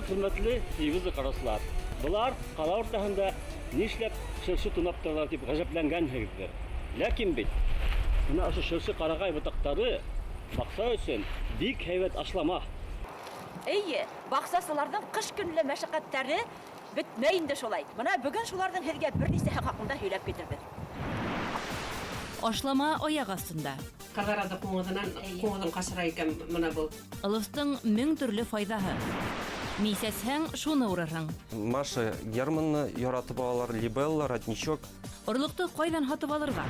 хөрмәтле егезле караслар. Булар кала уртаһында нишләп шыршы тунап торалар дип гаҗәпләнгәнһегездер. Ләкин бит менә ошо шыршы карагай ботактары бакса өчен бик һәйбәт ашлама. Әйе, баксасыларның кыш көнле мәшәкатьләре бетмәй инде шулай. Менә бүген шуларның һеҙгә бернисә хакында һөйләп китербез. Ашлама аяк астында. Колорадо күңелен кашыра икән менә бу. Ылыстың 1000 төрле файдаһы. Мисәсәң шуны урырһың. Маша Германны яратып алалар, либелла, родничок. Орлыҡты ҡайҙан һатып алырға?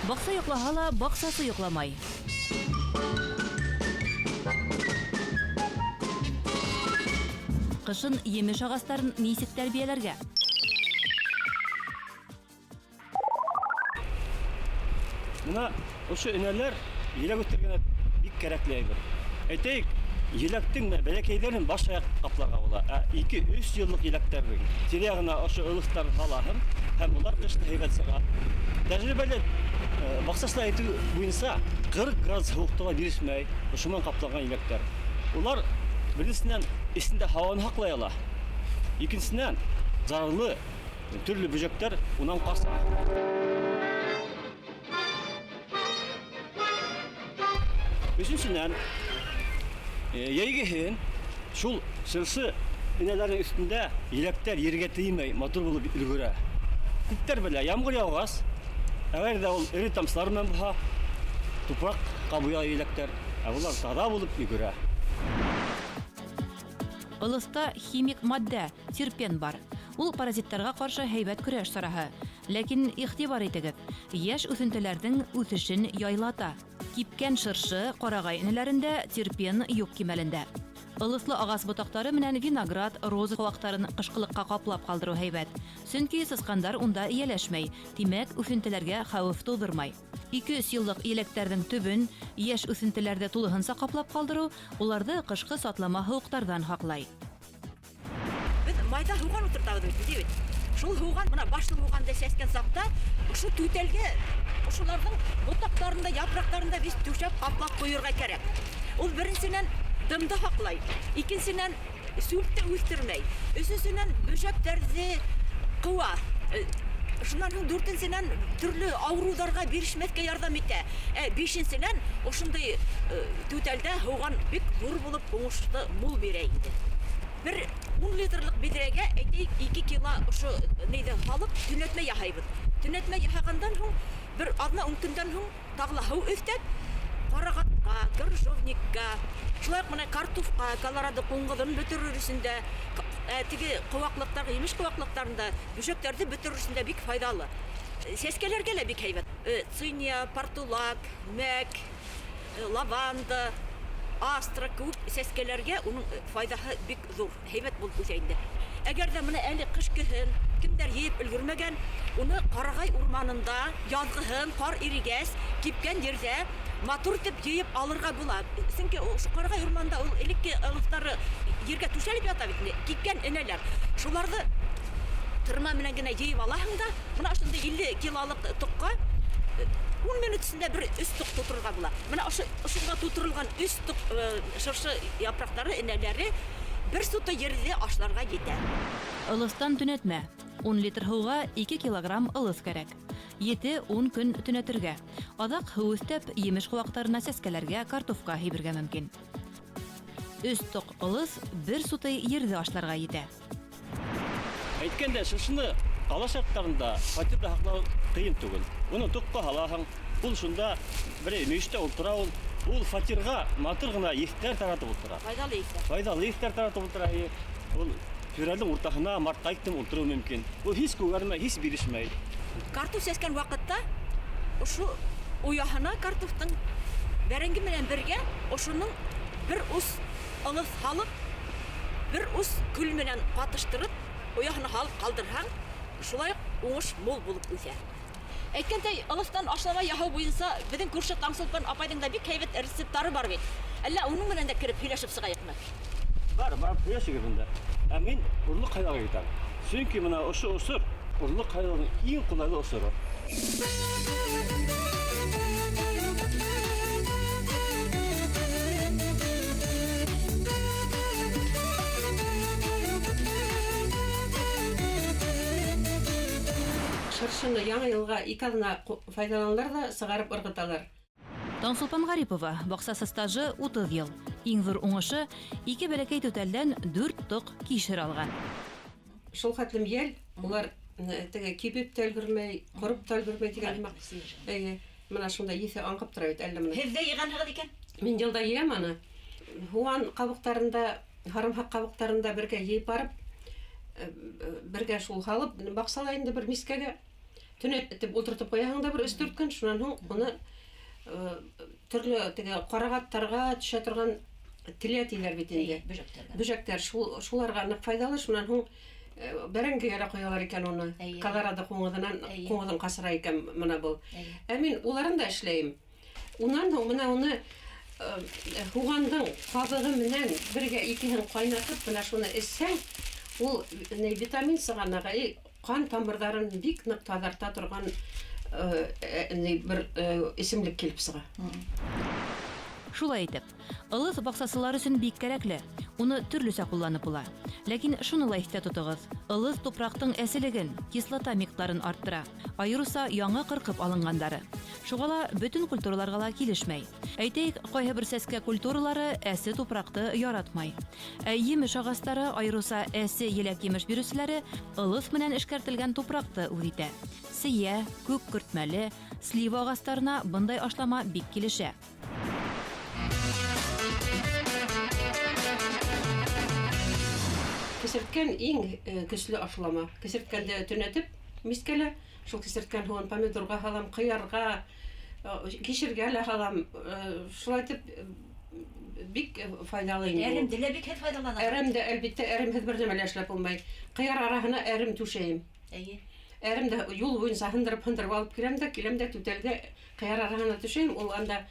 Баҡса йоҡлаһа ла, баҡсасы йоҡламай. Ҡышын емеш ағастарын нисек тәрбиәләргә? Менә ошо энәләр еләк үтергән бик кәрәкле әйбер. Әйтәйек, еләктең бәләкәйләрен баш аяк капларга була. 2-3 еллык еләктәрнең тирәгенә ошо ылыстар һалаһын һәм улар кышта һәйбәт сыга. Тәҗрибәле баксаслар әйтү буенча 40 градус һуыктыга бирешмәй ошоман каплаган еләктәр. Улар беренчедән исендә һаваны һаклай ала. Икенчедән зарарлы төрле бөҗәктәр унан каса. Üçüncüden yayıgıhın şul sırsı inelerin üstünde yelekler yerge değmey motor bulup ülgüre. Kutlar böyle yağmur yağmaz. Eğer de ol iri tamslarından buha toprak kabuya yelekler. Bunlar tada bulup ülgüre. Ылыста химик матдә, терпен бар. Ул паразиттарга каршы һәйбәт көрәш сараһы. Ләкин игътибар итегез, яшь үҫентеләрҙең үҫешен яйлата. Кипкән шыршы ҡарағай инәләрендә терпен юҡ кимәлендә. Ылыслы ағас ботаҡтары менән виноград, роза ҡыуаҡтарын ҡышҡылыҡҡа ҡаплап ҡалдырыу һәйбәт. Сөнки сысҡандар унда ияләшмәй, тимәк үҫентеләргә хәүеф тыуҙырмай. 200 йыллыҡ еләктәрҙең төбөн йәш үҫентеләрҙе тулыһынса ҡаплап ҡалдырыу уларҙы ҡышҡы сатлама һыуыҡтарҙан һаҡлай. Беҙ майҙа һуған ултыртабыҙ бит. Шул һуған, менә башлы һуғанды сәскән саҡта, ошо түтәлгә, ошоларҙың ботаҡтарында, япраҡтарында бис түшәп ҡаплап ҡуйырға кәрәк. Ул беренсенән дымды һаҡлай, икенсенән сүлте үҫтермәй, өсөнсөнән бөжәктәрҙе ҡыуа. Шунан һуң дүртенсенән төрлө ауырыуҙарға бирешмәҫкә ярҙам итә. Бишенсенән ошондай түтәлдә һуған бик ҙур булып уңышлы мул бирә инде. Бер 10 литрлык бидрәгә әйтәйек 2 кило ошо нейҙе һалып төнәтмә яһайбыҙ. Төнәтмә яһағандан һуң бер аҙна үткәндән һуң тағы һыу өҫтәп, ҡарағатҡа, крыжовникка, шулай уҡ менә картуфҡа, Колорадо ҡуңғыҙын бөтөрөр өсөндә, теге ҡыуаҡлыҡтар, емеш ҡыуаҡлыҡтарында бөжәктәрҙе бөтөрөр өсөндә бик файҙалы. Сәскәләргә лә бик һәйбәт. Циния, портулак, мәк, лаванда, астра күп сәскәләргә уның файдаһы бик ҙур, һәйбәт булып үҫә инде. Әгәр ҙә менә әле ҡыш көһөн кемдәр йыйып өлгөрмәгән, уны ҡарағай урманында яҙғыһын ҡар ирегәс, кипкән ерҙә матур итеп йыйып алырға була. Сөнки ошо ҡарағай урманда ул элекке ылыҫтары ергә түшәлеп ята бит, кипкән энәләр. Шуларҙы тырма менән генә йыйып алаһың да, менә ошондай 50 килолык тоҡҡа 10 минут эсендә бер 3 тоҡ тутырырға була. Менә ошонда тутырылған 3 тоҡ шыршы япраҡтары, энәләре бер суты ерҙе ашларға етә. Ылыстан төнәтмә. 10 литр һыуға 2 килограмм ылыс кәрәк. 7-10 көн төнәтергә. Аҙаҡ һыу өҫтәп, емеш ҡыуаҡтарына, сәскәләргә, картуфҡа һибергә мөмкин. 3 тоҡ ылыс 1 суты ерҙе ашларға етә. Әйткәндә, шыршыны ҡала шарттарында фатирҙа һаҡлау ҡыйын түгел. Уны тоҡҡа һалаһың, ул шунда бер мөйөштә ултыра ул фатирға матур ғына еҫтәр таратып ултыра. Файҙалы еҫтәр. Файҙалы еҫтәр таратып ултыра. Ул фирәлдең уртаһына мартҡа итеп ултырыу мөмкин. Ул һис күгәрмәй, һис бирешмәй. Картуф сәскән ваҡытта ошо уяһына картуфтың бәрәңге менән бергә ошоның бер ус ылыҫ һалып, бер ус көл менән ҡатыштырып, уяһына һалып ҡалдырһаң, шулай уңыш мул булып үҫә. Әйткәндәй, ылыҫтан ашлама яһау буйынса беҙҙең күрше Таңсулпан апайҙың да бик һәйбәт рецепттары бар бит. Әллә уның менән дә кире һөйләшеп сығайыҡмы? Бар, һөйләшегеҙ бында. Ә мин урлыҡ һайларға итәм. Сөнки менә ошо осор урлыҡ һайлауҙың иң ҡулайлы осоро. шыршыны яңа елга 2 адына файдаланалар да сыгарып ыргыталар. Таңсулпан Гарипова баксасы стажы 30 ел. Иң зур уңышы 2 бәләкәй түтәлдән 4 ток кишер алган. Шул хәтлем ел, улар теге кибеп тә өлгермәй, корып та өлгермәй дигән мак. Менә шунда исе аңкып тора бит әллә менә. Һездә йыганһыгыз икән? Мин елда ям аны. Хуан кабыктарында, харымхак кабыктарында бергә йыйып барып, бергә шул халып, баксала инде бер мискәгә төнәтеп утыртып куяһың да бер 3-4 көн, шуннан соң аны төрле теге карагаттарга төшә торган теләтиләр бит инде. Бүҗәктәр шуларга нык файдалы, шуннан соң бәрәңгегә куялар икән аны. Кагарада коңгыдан касыра икән менә бу. Ә мин уларын да эшләйм. Уннан менә уны хугандың кабыгы менән бергә икесен кайнатып, менә шуны эссәң, ул витамин сыганага, кан тамырларын бик нык тазарта торган бер исемлек килеп сыга. Шулай итеп, ылыз баксасылар өчен бик кирәкле. Уны төрлесә кулланып була. Ләкин шуны ла истә тотыгыз. Ылыз тупрактың әсилеген, кислота миктарын арттыра. Айрыса яңа кыркып алынгандары. Шугала бөтен культураларга ла килешмәй. Әйтәйек, кайһы бер сәскә культуралары әсе тупракты яратмай. Ә емеш агастары, айрыса әсе еләк-емеш бирүчеләре ылыз менән эшкәртелгән тупракты үз итә. Сия, күк көртмәле, слива агастарына бындай ашлама бик килешә. Кесерткән иң көчле ашлама. Кесерткәндә төнәтеп, мискәлә, шул кесерткән һуын помидорга һалам, кыярга, кишергә лә һалам. Шулай итеп бик файдалы инде. Әрем дилә бик файдалана. Әрем дә әлбәттә әремһез бер нәмә эшләп булмай. Кыяр араһына әрем түшәйм. Әрем дә юл буенча һындырып алып киләм дә түтәлгә кыяр араһына түшәйм. Ул анда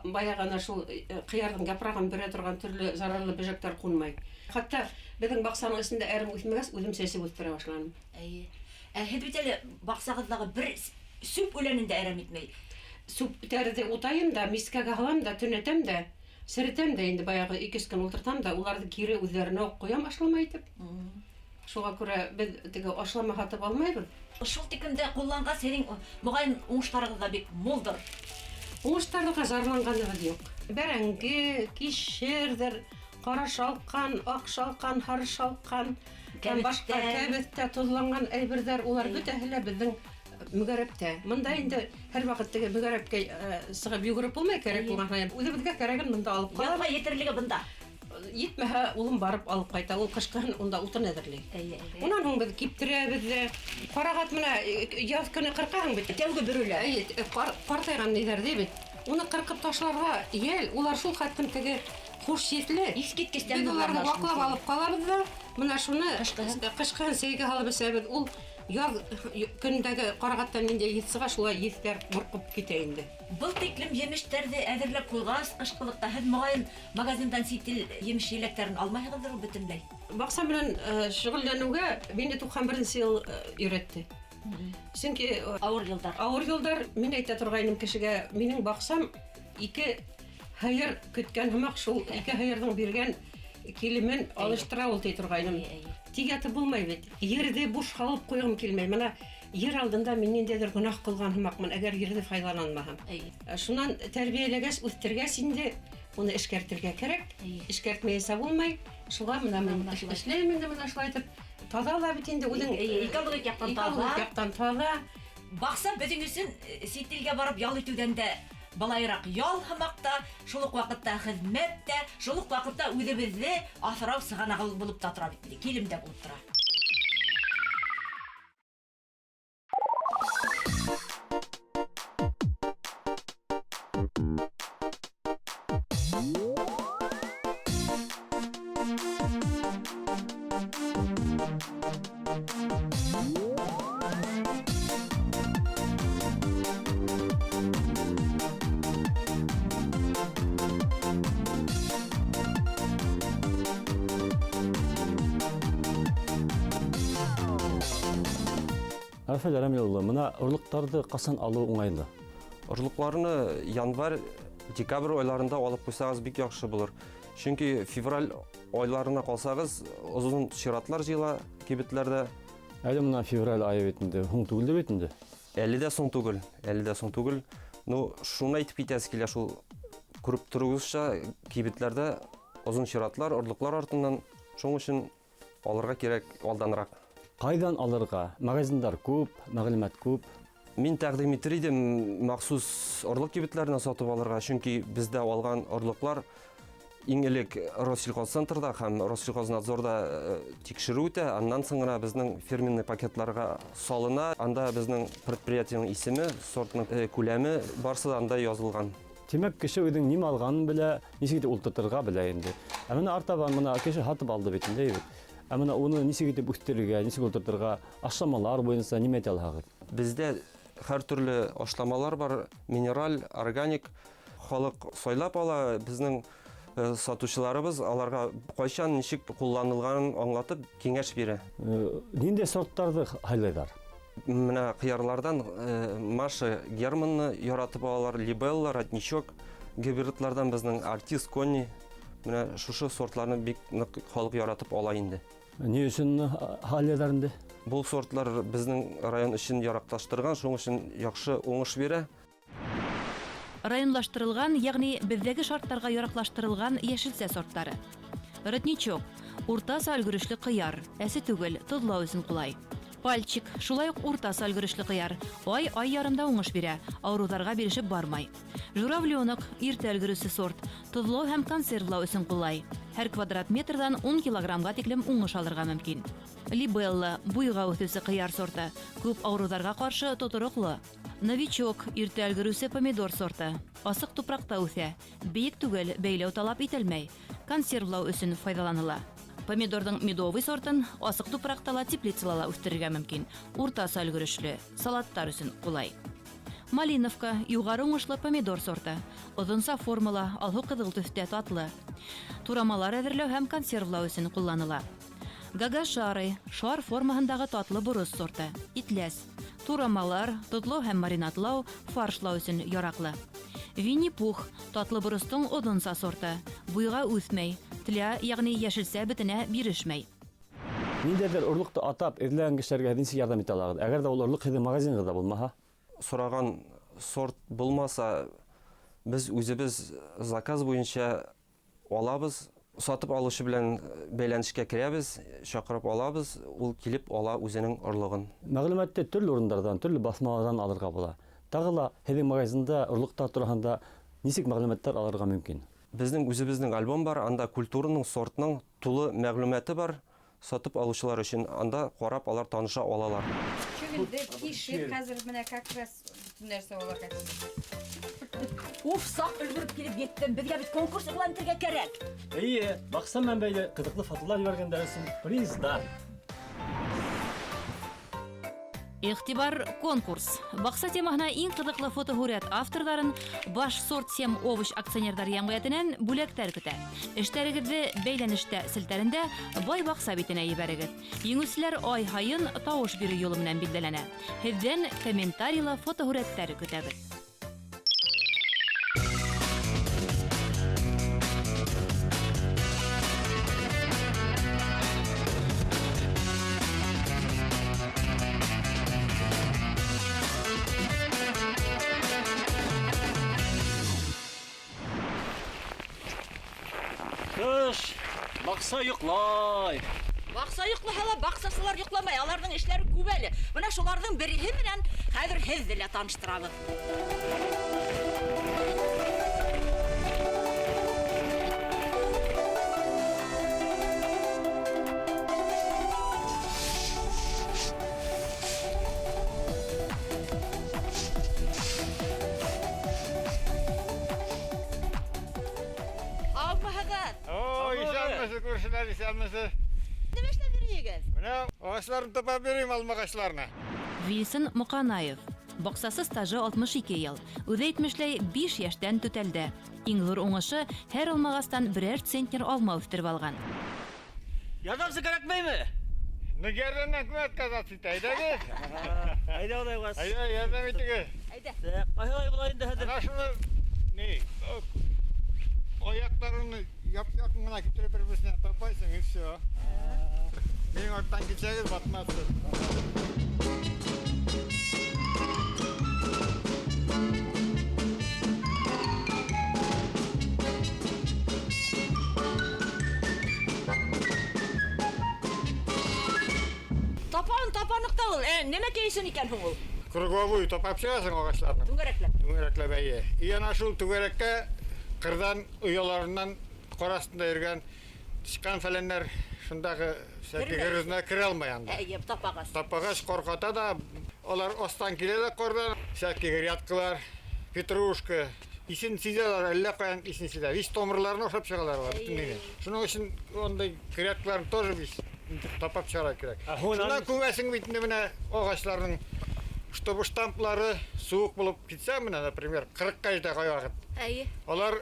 баягына шул кыярның япрагын бирә торган төрле зарарлы бөҗәктәр кунмай. Хәтта безнең баксаның исендә әрем үсмәгәс, үзем сәсеп үстерә башладым. Һез бит әле баксагыздагы бер сүп үләнендә әрем итмәй. Сүп тәрәдә утайым да, мискәгә һалам да, төнәтәм дә, сиретәм дә инде баягы 2 көн утыртам да, уларны кире үзләренә үк куям ашлама итеп. Шуңа күрә без теге ашлама һатып алмайбыз. Шул тикемдә кулланган синең мөгаен уңышларыгыз да бик молдыр. Уңыштарга зарланганыбыз юк. Бәрәңге, кишердер, кара шалкан, ак шалкан, һары шалкан, башка кәбестә тузланган әйберләр, улар бөтәһе лә безнең мөгәрәптә. Монда инде һәр вакыт теге мөгәрәпкә сыгып йөгереп булмай, кирәк булган. Үзебезгә кирәген монда алып калабыз. Янга етерлеге бында. Йитмәһә, улым барып алып кайта. Ул кышкын унда утын әзерләй. Унан һуң без киптерәбез. Карагат менә яз көне кыркаһың бит. Тәүге бөрүләр. Картайган ниләр ди бит. Уны кыркып ташларга ел, улар шул хәтлем теге хуш етле. Искиткестән Без уларны ваклап алып калабыз да, менә шуны кышкын сәйгә алып сәбәт ул яз көндәге карагаттан инде йитсыга шулай йиттер буркып китә инде. Был тиклем емештәрне әзерләп куйгас, кышкылыкта һез мөгаен магазиндан ситил емеш еләкләрен алмайһыгыздыр бөтенләй. Баксам белән шөгыльләнүгә мине 91 ел өйрәтте. Чөнки авыр елдар мин әйтә торгайным кешегә, минем баксам 2 хайыр көткән һымак шул 2 хайырның биргән килемен алыштыра ул ди торгайным. Тигәте булмай бит. Йөрде буш халып куйгым килмәй. Менә йөр алдында мин ниндидер гөнаһ кылган һымакмын, әгәр йөрде файдаланмаһам. Шуннан тәрбияләгәс, үстергәс инде уны эшкәртергә кирәк. Эшкәртмәйсә булмай. Шуга менә мин эшләйм инде менә шулай итеп. Тазала бит инде үзең экологик яктан таза. Бакса безнең өчен ситилгә барып ял итүдән дә балайрак ял һымакта, шул ук вакытта хезмәттә, шул ук вакытта үзебезне асрау сыганагы булып та тора бит. Килемдә булып тора. Рафаэль Рамиловна, мына орлыктарды касан алуу уңайлы? Орлыкларны январь, декабрь айларында алып куйсагыз бик яхшы булыр. Чөнки февраль айларына калсагыз, озын чиратлар җыела кибетләрдә. Әле мына февраль айы бетінде, хуң түгілді бетінде. Әлі де соң түгіл. Ну, шуны айтып кетәсе килә шул күреп торыгызча кибетләрдә озын чиратлар, орлыклар артыннан шуң өчен алырга кирәк алданрак. Қайдан алырға? Магазиндар көп, мәгълүмат көп. Мин тәкъдим итер идем махсус орлык кибетләренә сатып алырга, чөнки бездә алган орлыклар иң элек Россельхозцентрда һәм Россельхознадзорда тикшерү үтә, аннан соң гына безнең фирменный пакетларга салына, анда безнең предприятиянең исеме, сортның күләме барсы анда язылган. Демәк, кеше үзенең нимә алганын белә, ничек итеп ултыртырга белә инде. Ә менә артабан мына кеше сатып алды бит инде. Ә менә уны ничек итеп үстерергә, ничек ултыртырга, ашламалар буенча нимә әйтә аласыз? Бездә һәр төрле ашламалар бар, минераль, органик. Халык сайлап ала, безнең сатучыларыбыз аларга кайчан ничек кулланылганын аңлатып киңәш бирә. Нинди сорттарды хайлайлар? Менә кыярлардан Маша Германны яратып алалар, Либелла, Родничок, гибридлардан безнең Артис, Конни. Менә шушы сортларны бик нык халык яратып ала инде. Ни өчен хайлайлар инде? Бу сортлар безнең район өчен яракташтырган, шуның өчен яхшы уңыш бирә. Районлаштырылган, ягъни бездәге шартларга яраклаштырылган яшелсә сортлары. Родничок, уртаса өлгерешле кыяр, әсе түгел, тозлау өчен кулай. Пальчик, шулай ук уртаса өлгерешле кыяр, ай ярымда уңыш бирә, авыруларга бирешеп бармай. Журавленок, иртә өлгерүсе сорт, тозлау һәм консервлау өчен кулай. Һәр квадрат метрдан 10 килограммга тиклем уңыш алырга мөмкин. Либелла, буйга үсүче кыяр сорты, күп авыруларга каршы тотыруклы. Новичок, иртә өлгерүсе помидор сорты, асык тупракта үсә, биек түгел, бәйләү талап ителмәй, консервлау өчен файдаланыла. Помидордың медовый сортын асык тупрактала теплицалала үстерергә мөмкин, уртаса өлгерешле, салаттар өчен кулай. Малиновка, югары уңышлы помидор сорты, озынса формала, алһу кызыл төстә татлы. Турамалар әзерләү һәм консервлау өчен кулланыла. Гагашары, шар формаһындагы татлы бурыс сорты, итләс. Турамалар, тотлау һәм маринатлау, фаршлау өчен яраклы. Винни-Пух, татлы бурыстың озынса сорты, буйга үсмәй, тилә, ягъни яшелсә бетенә бирешмәй. Ниндидер орлыкты атап, эзләгән кешеләргә ничек ярдәм итә аласыз? Әгәр дә ул орлык хәзер магазинда булмаһа, Сораган сорт булмаса, без үзебез заказ буенча алабыз, сатып алучы белән бәйләнешкә керәбез, чакырып алабыз, ул килеп ала үзенең орлыгын. мәгълүматты төрле урыннардан, төрле басмалардан алырга була. Тагы ла һеҙҙең магазинда орлыктар тураһында нисек мәгълүматтар алырга мөмкин? Безнең үзебезнең альбом бар, анда культураның, сортның тулы мәгълүматы бар. Сатып алучылар өчен анда карап алар таныша алалар. Чөгендә кишер хәзер менә как раз нәрсә ала Уф, сак өлгөрүп килеп еттем. Безгә бит конкурс игълан итәргә кирәк. Әйе, баксам мен бәйле кызыклы фотолар җибәргәндән соң призда. Игътибар конкурс. Бакса темаһына иң кызыклы фотоһүрәт авторларын Баш сорт 7 овощ акционердар җәмгыятеннән бүләктәр көтә. Эшләрегезне бәйләнештә селтәрендә бай бакса битенә җибәрегез. Еңүчеләр ай һайын тавыш бирү юлы белән билгеләнә. Һездән комментарийлы фотоһүрәттәр көтәбез. Кыш, бакса йоклай. Бакса йоклаһа, баксасылар йокламай, аларның эшләре күп әле. Менә шуларның бериһе белән хәзер һезне лә таныштырабыз. Исәнмесе, күршеләр исәнмесе. Нima эшләп йөрегез? Менә агачларны топап бирим, алма агачларына. Вилсон Муканаев. Баксасы стажы 62 ел. Үзе әйтмешләй 5 яшьтән түтәлде. Иң зур уңышы һәр алмагастан берәр центнер алма үстереп алган. Ярдәмсе кирәкмәйме? Нигәрдән күмәт казат итә, әйдәгез. Әйдә алай вас. Әйдә, ярдәм итегез. Әйдә. Кайһылай була инде хәзер? Ana şunu ne? Ayaklarını yap yakın gına getirip birbirine tapaysın, hepsi o. Менің орттан кетсеңіз батмассыз. Тапанықта ол. Неме кейсін екен ол? Круговой топап шығасың ағашларның. Түңгереклеп. Түңгереклеп әйе. Ияна шул түңгерекке қырдан ұяларынан қорасында ерген тышқан фәленнер шындағы сәкегерізіне кіре алмай анда. Тапағас. Тапағаш қорқата да олар остан келеді қордан сәкегер яткылар, петрушка, исін сизелер, әлі қоян исін сизелер. Ис томырларын ошап шығалар. Шының үшін ондай кіряткыларын тоже біз тапап шығара керек. Шынан көмесің бейтінде міне оғашлардың чтобы штамплары суық болып кетсе, міне, например, 40 қайда қойағыт. Олар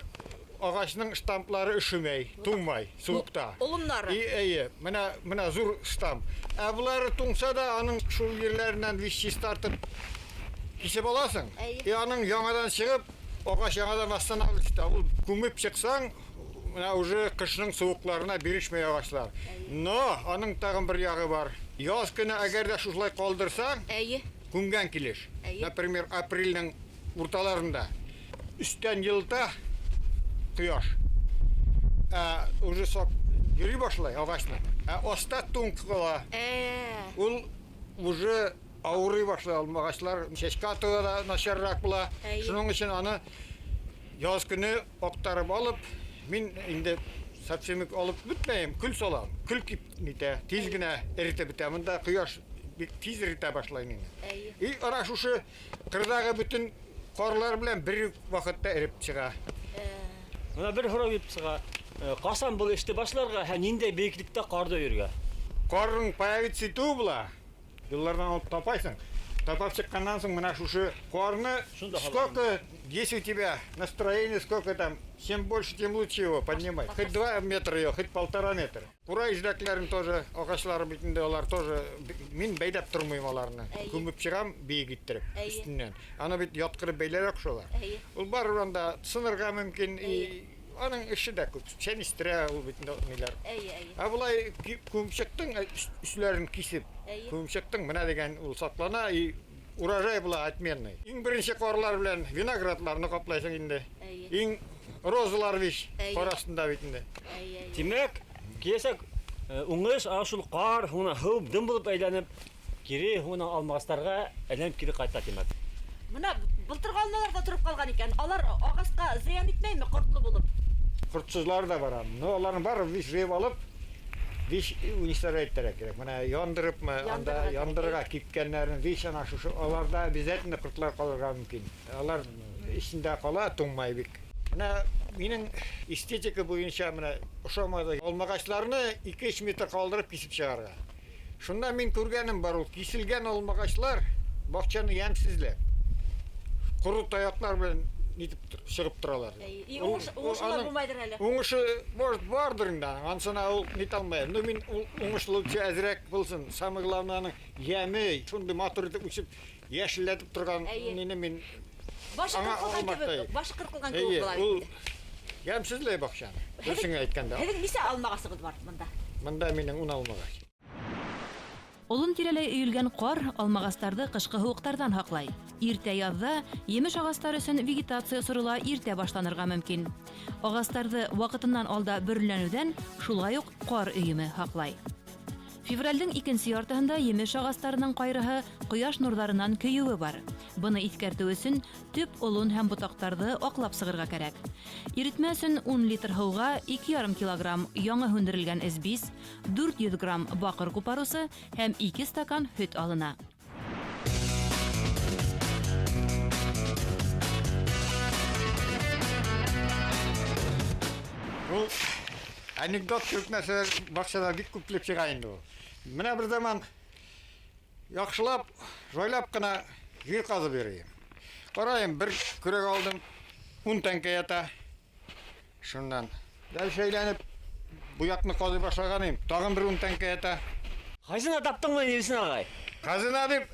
ағашының штамплары үшімей, туңмай, суықта. Олымнары? Міне зұр штамп. Бұлары туңса да, аның шул ерлерінен вещи стартып кесе боласың. Аның яңадан шығып, ағаш яңадан астан алышты. Ол көміп шықсаң, уже қышның суықларына берішмей ағашлар. Но, аның тағын бір яғы бар. Яз күні әгерде шушылай қалдырсаң, күнген келеш. Например, апрельдің ұрталарында. Үстен жылта құяш. Уже сок жүри башлай ағашына. Оста туң қыла. Ол уже ауырый башлай ағашлар. Шешка тұға да нашаррақ бұла. Шының үшін аны яз күні оқтарып алып, мен енді совсем алып бүтмейм, күл солам. Күл кип нете, тез гіне әріте бітемін да құяш тез әріте башлайын. И араш ұшы қырдағы бүтін қорлар білен бір вақытта әріп шыға. Мына бір хұрау еп шыға. Қасан бұл ішті башларға, нендей бейкілікті қарды өрге? Қорың паявит сету бұла, жыллардан алып тапайсың. Тапап шыққаннан соң мына шушы қорны, сколько, если у тебя настроение, сколько там, чем больше, тем лучше его поднимай. Хоть 2 метра ее, хоть 1,5 метра. Ура иждакларын тоже, ағашлары бітінде олар тоже, мен бәйдап тұрмайым оларына. Көміп шығам, бейгіттіріп үстінен. Аны бет яткырып бәйлер өк шолар. Ол бар ұранда сынырға мүмкін, аның іші де көп, сен істірі ол бетінде нелер. Бұлай көмшектің үслерін кесіп, көмшектің мына деген ол саклана, урожай бұла отменный. Ең бірінші қорлар білен виноградларны қоплайсың енді. Ең розалар виш қорасында бетінде. Демек, кесек ұңғыш ашыл қар, хып дым болып әйленіп, кері алмағыстарға әленіп кері қайта демек. Мына былтырғы алмаларда тұрып қалған екен, олар ағасқа зиян етмей ме құртлы болып? Құртсызлар да бар. Но олардың бар виш жеп алып, виш уничтожайттар керек. Мына яндырып, яндырға кипкенлерін виш анашушы, оларда обязательно құртлар қалырға мүмкін. Олар ішінде қала туңмай бек. Мына менің эстетика бойынша мына ұшамады олмағашларны 2-3 метр қалдырып кесіп шығарға. Шында мен көргенім бар, ол кесілген олмағашлар бақчаны ямсізлеп. Құры таяқтар білен шығып тұралар. Оңышылар болмайдыр әлі? Оңышы бардырында, ансына ол нет алмайды. Но мен оңышылы әзірек болсын. Самый главный емі, шынды мотор етіп үшіп, ешілетіп тұрған нені мен Başı kırkılgan kebek bular. Ол ямсізлей бақшаны. Өсіңе айтканда. Хәзер нисә алмағасыгыз бар монда? Монда менің un алмағаш. Олын тирәләй өйілген қор алмағастарды қышқы һуықтардан хақлай. Иртә язда емеш ағастар өсөн вегетация сұрыла иртә башланырға мөмкин. Ағастарды вақытыннан алда бүрләнүдән шулай ук қор өйеме хақлай. Февральдың 2-нче яртыһында емеш ағастарының кайрыһы кояш нурларынан көйүе бар. Буны искәртү өчен төп олын һәм ботактарды аклап сыгырга кирәк. Иретмә өчен 10 литр һауга 2,5 килограмм яңа һөндерелгән эсбис, 400 грамм бакыр купарусы һәм 2 стакан һөт алына. Бұл анекдот көп нәрсе бақшада бик көплеп шыға енді ол. Мына бір заман яқшылап, жойлап қана жер қазып берейін. Қарайым, бір күрек алдым, 10 тәңке ета. Шыннан. Дәл шайленіп, бұяқны қазып башлағаным, тағын бір 10 тәңке ета. Қайсына таптың мын елсін ағай? Қазына деп,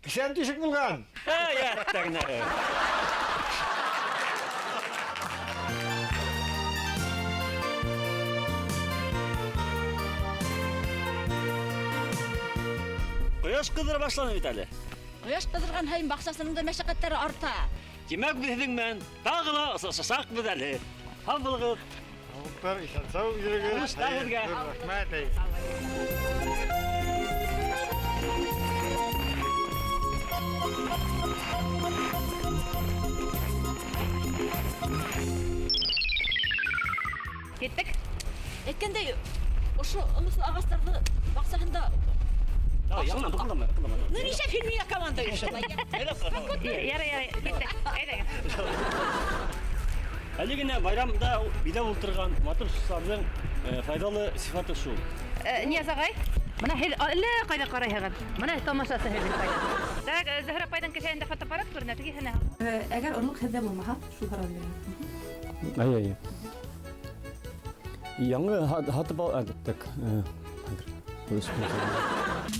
кісен түйшік болған. Кояш кыздыра башланы бит әле. Кояш кыздырган сайын бакчасының да мәшәкатьләре арта. Демәк без һезнең менән тагы ла ысышак бит әле. Һәм булыгыз. Авылдар ишан сау йөрегез. Уңышлар безгә. Рәхмәт. Кеттек. Әйткәндәй, ошо ылыслы агачларны баксагында Яңа тукындама. ну ничә фирмия команда оештыра. Ярый, кеттек. Әйдәгез. Әле генә байрамда бидә ултырган матур сусларның файдалы сифаты шул. Нияз агай, менә һез әллә кайда карайһыгыз. Менә тамашасы һез кайда. Так, Зөһрә апайның кешәендә фотоаппарат күренә, тегесенә. Әгәр орлык һездә булмаһа, шул харап бирәм. Ай. Яңа хатып ал так.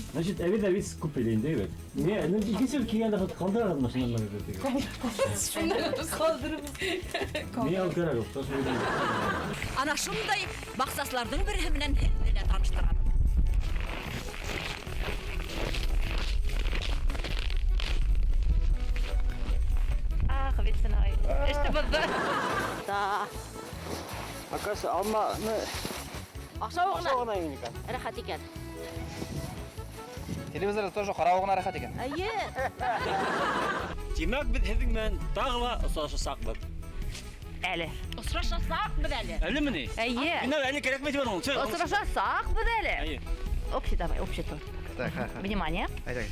Значит, әбидә biz күпеләйин дәйбез. Не, икесе кигәндә калдырган машиналар дигән. Калдырыбыз. Не алгара юк, ташыйды. Ана шундай баксасларның бере белән һездә таныштырам. Ах, витсен ай. Эште булды. Да. Акасы алманы Ашаугына икән. рәхәт икән. Телевизорда тоже каравыгына рәхәт икән. Әйе. Демәк без һезнең менән тагы ла ысышак бит. Әле. Осрашасак бит әле. Әлеме ни? Әйе. Менә әле кирәкмәй дигән ул. Осрашасак бит әле. Әйе. Общий давай, общий тур. Так, Внимание. Әйдәгез.